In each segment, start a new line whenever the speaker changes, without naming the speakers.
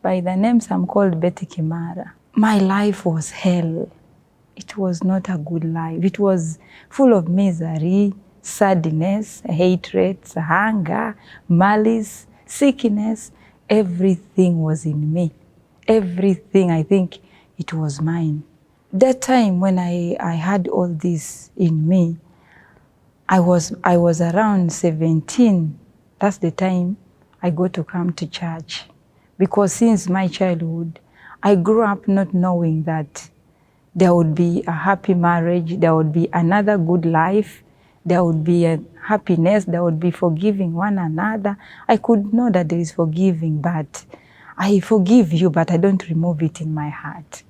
By the names, I'm called Betty Kimara. My life was hell. It was not a good life. It was full of misery, sadness, hatred, hunger, malice, sickness. Everything was in me. Everything, I think it was mine. That time when I had all this in me, I was around 17. That's the time I got to come to church. Because since my childhood, I grew up not knowing that there would be a happy marriage, there would be another good life, there would be a happiness, there would be forgiving one another. I could know that there is forgiving, but I forgive you, but I don't remove it in my heart.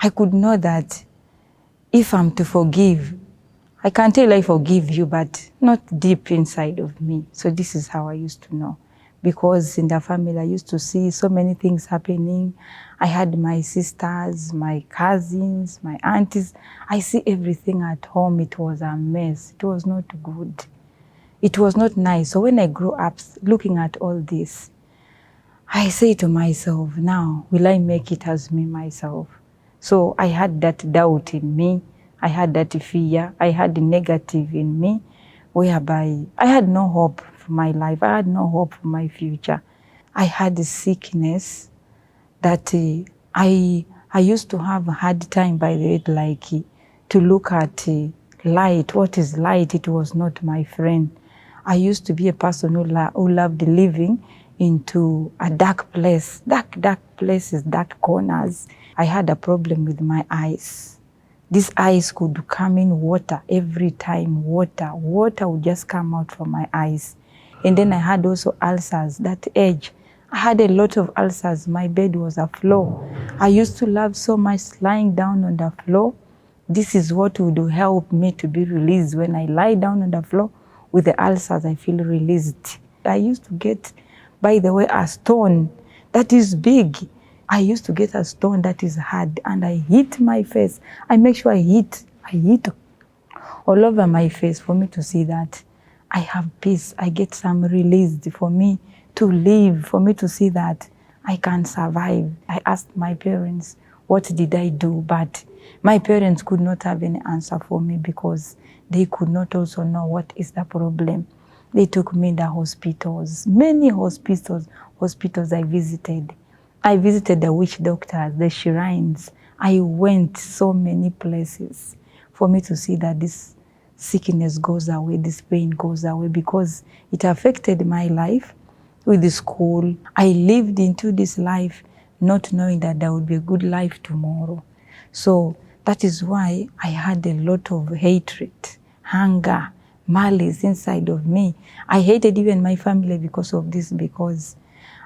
I could know that if I'm to forgive, I can tell I forgive you, but not deep inside of me. So this is how I used to know. Because in the family, I used to see so many things happening. I had my sisters, my cousins, my aunties. I see everything at home. It was a mess. It was not good. It was not nice. So when I grew up looking at all this, I say to myself, now, will I make it as me myself? So I had that doubt in me. I had that fear. I had the negative in me, whereby I had no hope for my life. I had no hope for my future. I had the sickness that I used to have a hard time, by the way, like to look at light. What is light? It was not my friend. I used to be a person who loved living into a dark place, dark places, dark corners. I had a problem with my eyes. These eyes could come in water every time, water would just come out from my eyes. And then I had also ulcers, that age. I had a lot of ulcers. My bed was a floor. I used to love so much lying down on the floor. This is what would help me to be released. When I lie down on the floor with the ulcers, I feel released. I used to get, by the way, a stone that is big. I used to get a stone that is hard, and I hit my face. I make sure I hit all over my face for me to see that I have peace. I get some release for me to live, for me to see that I can survive. I asked my parents, what did I do? But my parents could not have any answer for me because they could not also know what is the problem. They took me to the hospitals, many hospitals I visited. I visited the witch doctors, the shrines. I went so many places for me to see that this sickness goes away, this pain goes away, because it affected my life with the school. I lived into this life not knowing that there would be a good life tomorrow. So that is why I had a lot of hatred, hunger, malice inside of me. I hated even my family because of this, because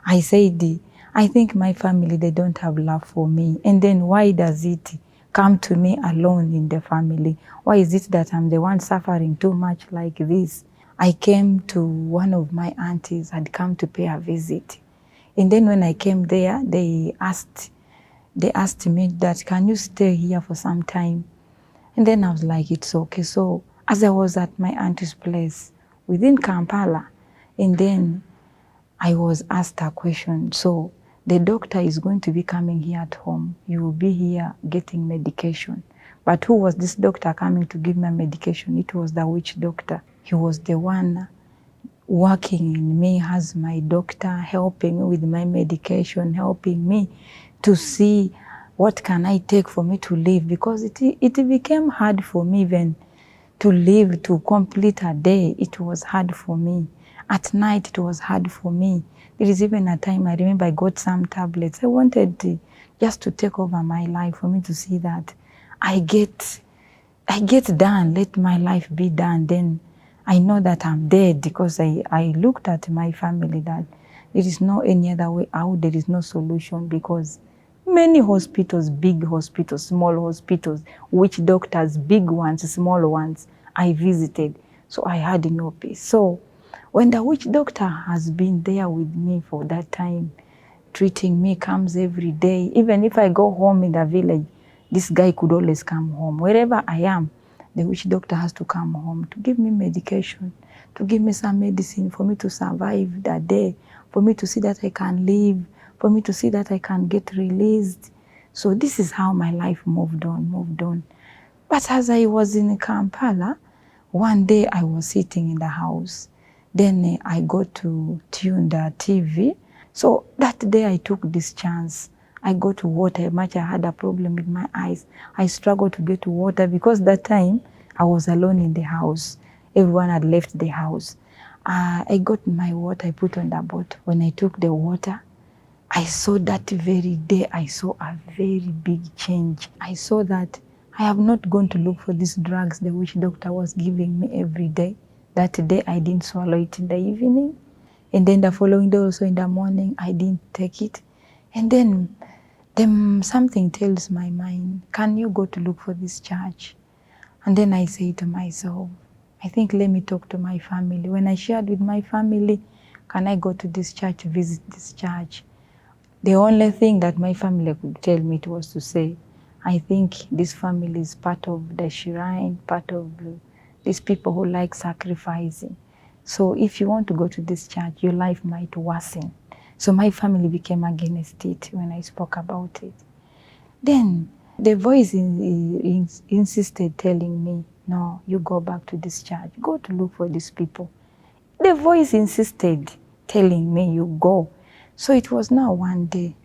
I said, I think my family, they don't have love for me. And then why does it come to me alone in the family? Why is it that I'm the one suffering too much like this? I came to one of my aunties, had come to pay a visit. And then when I came there, they asked me that, can you stay here for some time? And then I was like, it's okay. So as I was at my auntie's place within Kampala, and then I was asked a question. So the doctor is going to be coming here at home. You will be here getting medication. But who was this doctor coming to give me medication? It was the witch doctor. He was the one working in me as my doctor, helping me with my medication, helping me to see what can I take for me to live, because it became hard for me even to live, to complete a day. It was hard for me. At night, it was hard for me. There is even a time I remember I got some tablets. I wanted just to take over my life, for me to see that I get done, let my life be done. Then I know that I'm dead, because I looked at my family that there is no any other way out. There is no solution, because many hospitals, big hospitals, small hospitals, witch doctors, big ones, small ones, I visited. So I had no peace. So when the witch doctor has been there with me for that time, treating me, comes every day, even if I go home in the village, this guy could always come home. Wherever I am, the witch doctor has to come home to give me medication, to give me some medicine for me to survive that day, for me to see that I can live, for me to see that I can get released. So this is how my life moved on. But as I was in Kampala, one day I was sitting in the house. Then I got to tune the TV. So that day I took this chance. I got to water. Much I had a problem with my eyes. I struggled to get to water because that time I was alone in the house. Everyone had left the house. I got my water, I put on the bottle. When I took the water, I saw that very day, I saw a very big change. I saw that I have not gone to look for these drugs the witch doctor was giving me every day. That day I didn't swallow it in the evening. And then the following day also in the morning, I didn't take it. And then something tells my mind, can you go to look for this church? And then I say to myself, I think let me talk to my family. When I shared with my family, can I go to this church, visit this church? The only thing that my family could tell me was to say, I think this family is part of the shrine, part of these people who like sacrificing. So if you want to go to this church, your life might worsen. So my family became against it when I spoke about it. Then the voice insisted telling me, no, you go back to this church. Go to look for these people. The voice insisted telling me, you go. So it was now one day,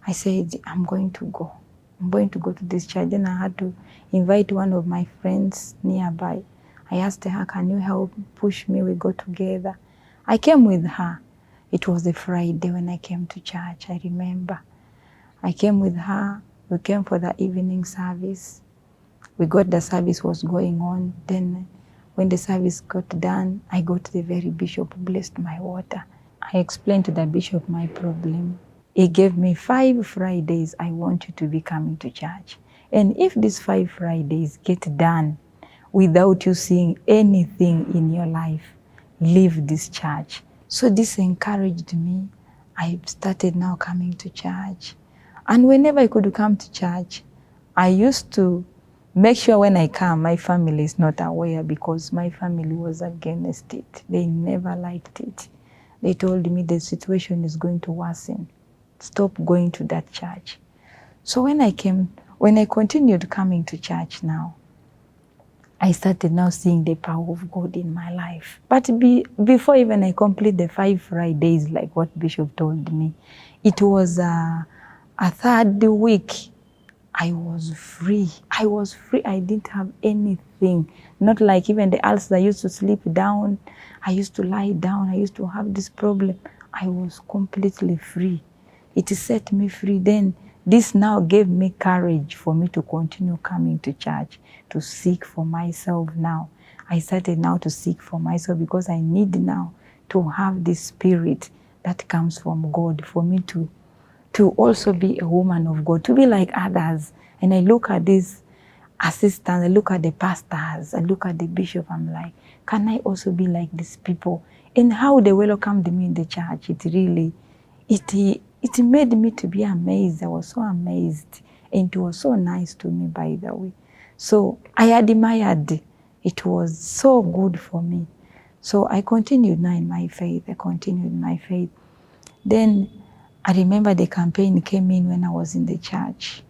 I said, I'm going to go. I'm going to go to this church. Then I had to invite one of my friends nearby. I asked her, can you help push me? We go together. I came with her. It was a Friday when I came to church, I remember. I came with her. We came for the evening service. We got the service was going on. Then when the service got done, I got the very bishop who blessed my water. I explained to the bishop my problem. He gave me 5 Fridays, I want you to be coming to church. And if these 5 Fridays get done without you seeing anything in your life, leave this church. So this encouraged me. I started now coming to church. And whenever I could come to church, I used to make sure when I come, my family is not aware because my family was against it. They never liked it. They told me the situation is going to worsen. Stop going to that church. So when I continued coming to church now, I started now seeing the power of God in my life. But before even I complete the 5 Fridays, like what Bishop told me, it was a 3rd week. I was free. I was free. I didn't have anything. Not like even the ulcers. I used to sleep down. I used to lie down. I used to have this problem. I was completely free. It set me free. Then this now gave me courage for me to continue coming to church, to seek for myself now. I started now to seek for myself because I need now to have this spirit that comes from God for me to also be a woman of God, to be like others. And I look at these assistants, I look at the pastors, I look at the bishop, I'm like, can I also be like these people? And how they welcomed me in the church, it made me to be amazed. I was so amazed. And it was so nice to me, by the way. So I admired. It was so good for me. So I continued now in my faith. Then I remember the campaign came in when I was in the church.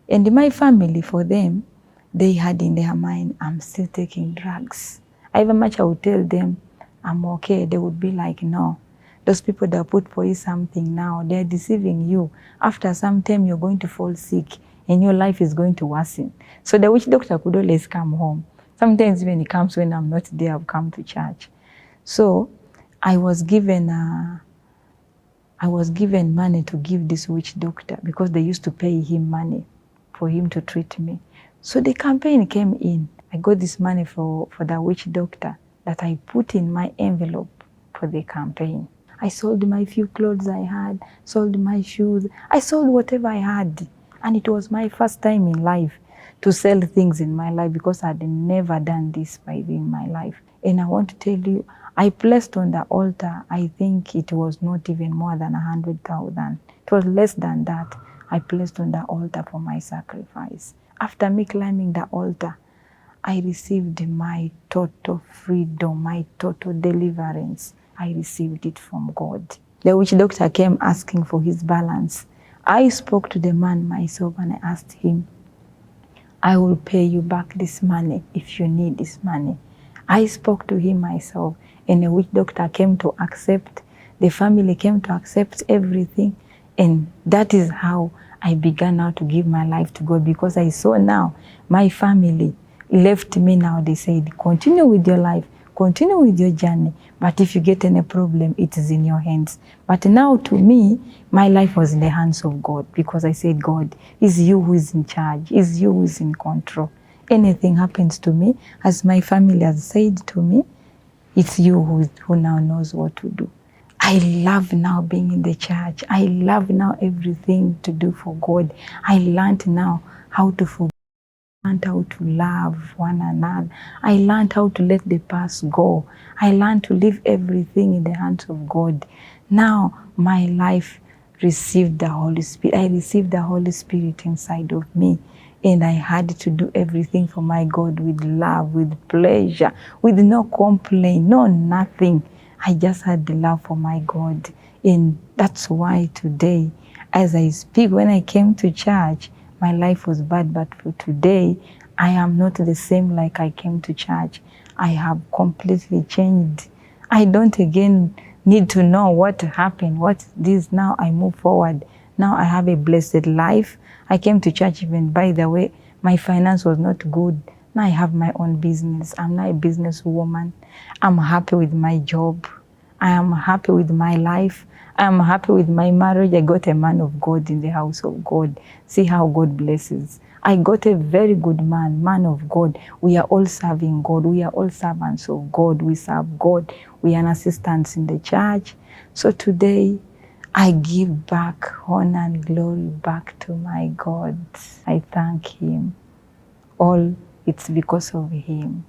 And my family, for them, they had in their mind, I'm still taking drugs. However much I would tell them, I'm okay, they would be like, no. Those people that put for you something now, they're deceiving you. After some time, you're going to fall sick and your life is going to worsen. So the witch doctor could always come home. Sometimes when he comes when I'm not there, I'll come to church. So I was given money to give this witch doctor because they used to pay him money for him to treat me. So the campaign came in. I got this money for the witch doctor that I put in my envelope for the campaign. I sold my few clothes I had, sold my shoes. I sold whatever I had. And it was my first time in life to sell things in my life because I had never done this in my life. And I want to tell you, I placed on the altar, I think it was not even more than 100,000. It was less than that. I placed on the altar for my sacrifice. After me climbing the altar, I received my total freedom, my total deliverance. I received it from God. The witch doctor came asking for his balance. I spoke to the man myself and I asked him, I will pay you back this money if you need this money. I spoke to him myself, and the witch doctor came to accept. The family came to accept everything. And that is how I began now to give my life to God, because I saw now my family left me now. They said, continue with your life, continue with your journey. But if you get any problem, it is in your hands. But now to me, my life was in the hands of God, because I said, God, it's you who is in charge. It's you who is in control. Anything happens to me, as my family has said to me, it's you who now knows what to do. I love now being in the church. I love now everything to do for God. I learned now how to forgive. I learned how to love one another. I learned how to let the past go. I learned to leave everything in the hands of God. Now my life received the Holy Spirit. I received the Holy Spirit inside of me. And I had to do everything for my God with love, with pleasure, with no complaint, no nothing. I just had the love for my God. And that's why today, as I speak, when I came to church, my life was bad, but for today, I am not the same like I came to church. I have completely changed. I don't again need to know what happened, what this. Now I move forward. Now I have a blessed life. I came to church even, by the way, my finance was not good. Now I have my own business. I'm now a businesswoman. I'm happy with my job. I am happy with my life. I'm happy with my marriage. I got a man of God in the house of God. See how God blesses. I got a very good man of God. We are all serving God. We are all servants of God. We serve God. We are assistants in the church. So today, I give back honor and glory back to my God. I thank Him. All it's because of Him.